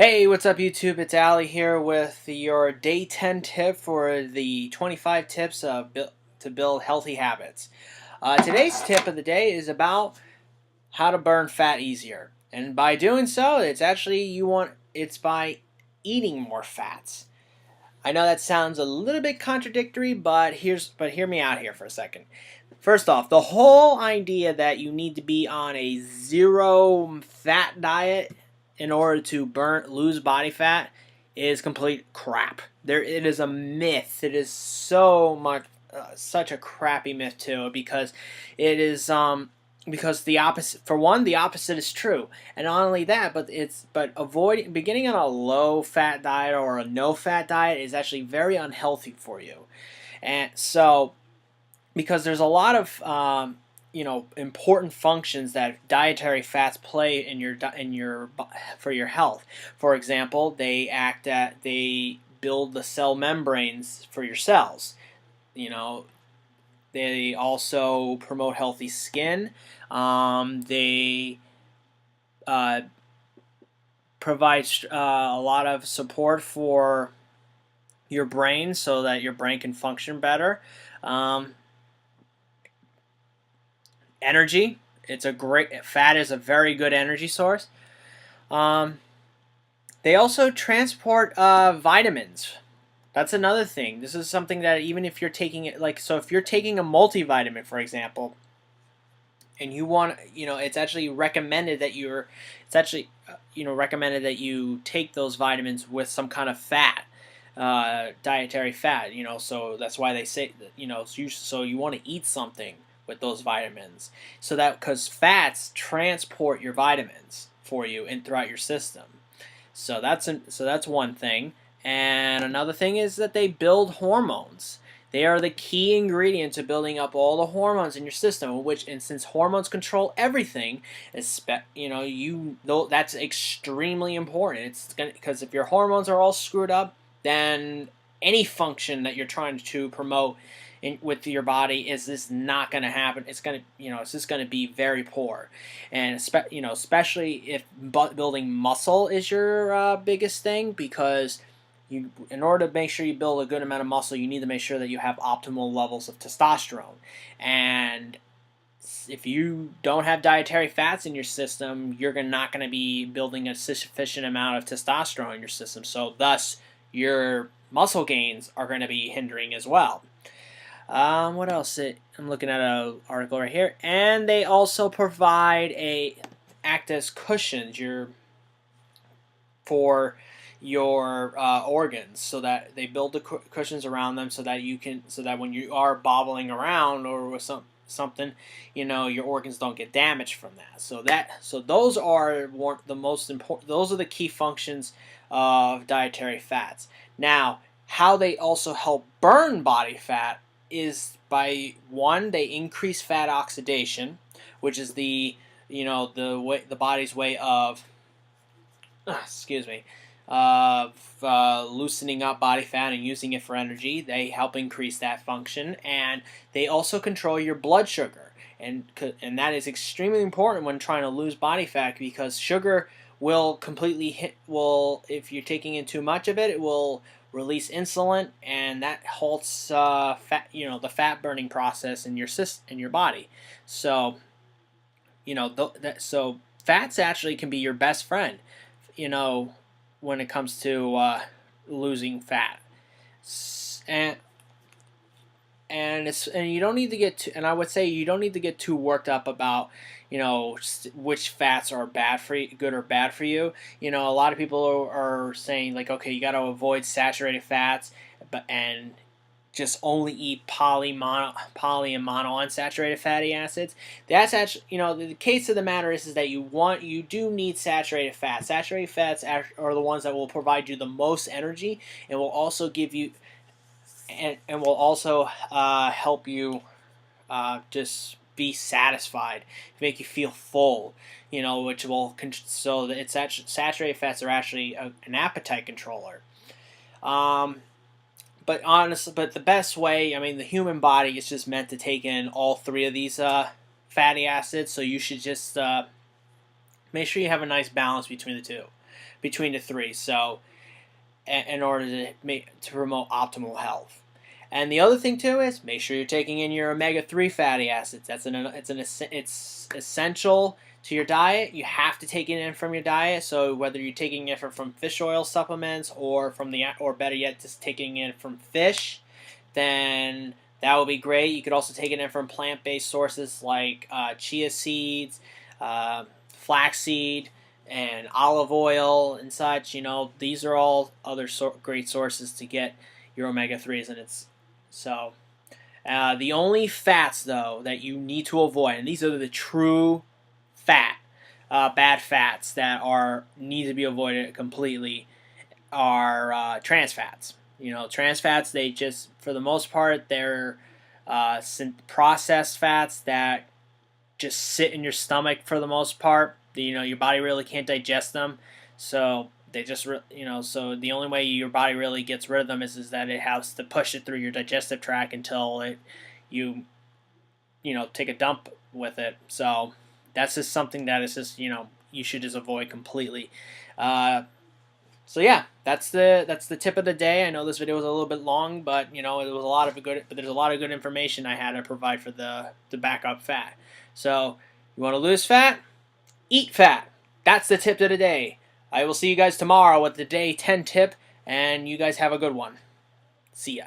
Hey, what's up YouTube? It's Ali here with your day 10 tip for the 25 tips to build healthy habits. Today's tip of the day is about how to burn fat easier. And by doing so, it's by eating more fats. I know that sounds a little bit contradictory, but hear me out here for a second. First off, the whole idea that you need to be on a zero fat diet in order to lose body fat is complete crap. It is a myth. It is such a crappy myth too, because it is because the opposite, for one, the opposite is true. And not only that, but avoiding beginning on a low fat diet or a no fat diet is actually very unhealthy for you. And so, because there's a lot of important functions that dietary fats play for your health. For example, they build the cell membranes for your cells. They also promote healthy skin. They provide a lot of support for your brain so that your brain can function better. Energy. Fat is a very good energy source. They also transport vitamins. That's another thing. This is something that even if you're taking it, if you're taking a multivitamin, for example, and you want, it's actually recommended that you take those vitamins with some kind of fat, dietary fat. So that's why they say that, so you want to eat something with those vitamins, because fats transport your vitamins for you and throughout your system. So that's one thing. And another thing is that they build hormones. They are the key ingredient to building up all the hormones in your system, and since hormones control everything, that's extremely important. Because if your hormones are all screwed up, then any function that you're trying to promote with your body is this not going to happen. It's just going to be very poor, and especially if building muscle is your biggest thing, because in order to make sure you build a good amount of muscle, you need to make sure that you have optimal levels of testosterone. And if you don't have dietary fats in your system, you're not going to be building a sufficient amount of testosterone in your system. So thus, your muscle gains are going to be hindering as well. What else? I'm looking at an article right here, and they also act as cushions for your organs, so that they build the cushions around them, so that when you are bobbling around or with something, your organs don't get damaged from that. So those are the most important. Those are the key functions of dietary fats. Now, how they also help burn body fat is by one, they increase fat oxidation, which is the body's way of loosening up body fat and using it for energy. They help increase that function, and they also control your blood sugar, and that is extremely important when trying to lose body fat, because sugar will if you're taking in too much of it, it will release insulin, and that halts the fat burning process in your body. So so fats actually can be your best friend, when it comes to losing fat. And you don't need to and I would say you don't need to get too worked up about which fats are good or bad for you. A lot of people are saying, like, okay, you got to avoid saturated fats, and just only eat poly and monounsaturated fatty acids. That's actually, the case of the matter is that you do need saturated fats. Saturated fats are the ones that will provide you the most energy, and will also give you and will also help you just be satisfied, make you feel full, which will so that saturated fats are actually an appetite controller. But the best way, the human body is just meant to take in all three of these fatty acids, so you should just make sure you have a nice balance between the two. between the three. So in order to promote optimal health. And the other thing too is make sure you're taking in your omega-3 fatty acids. It's essential to your diet. You have to take it in from your diet. So whether you're taking it from fish oil supplements or or better yet, just taking it from fish, then that would be great. You could also take it in from plant-based sources like chia seeds, flaxseed, and olive oil and such. These are all other great sources to get your omega-3s, and the only fats though that you need to avoid, and these are the true bad fats that need to be avoided completely, are trans fats. Trans fats, they just, for the most part, they're processed fats that just sit in your stomach for the most part. Your body really can't digest them, so they just so the only way your body really gets rid of them is that it has to push it through your digestive tract until you take a dump with it. So that's just something that is just you should just avoid completely. So yeah, that's the tip of the day. I know this video was a little bit long, but it was a lot of there's a lot of good information I had to provide for the backup fat. So you want to lose fat? Eat fat. That's the tip of the day. I will see you guys tomorrow with the day 10 tip, and you guys have a good one. See ya.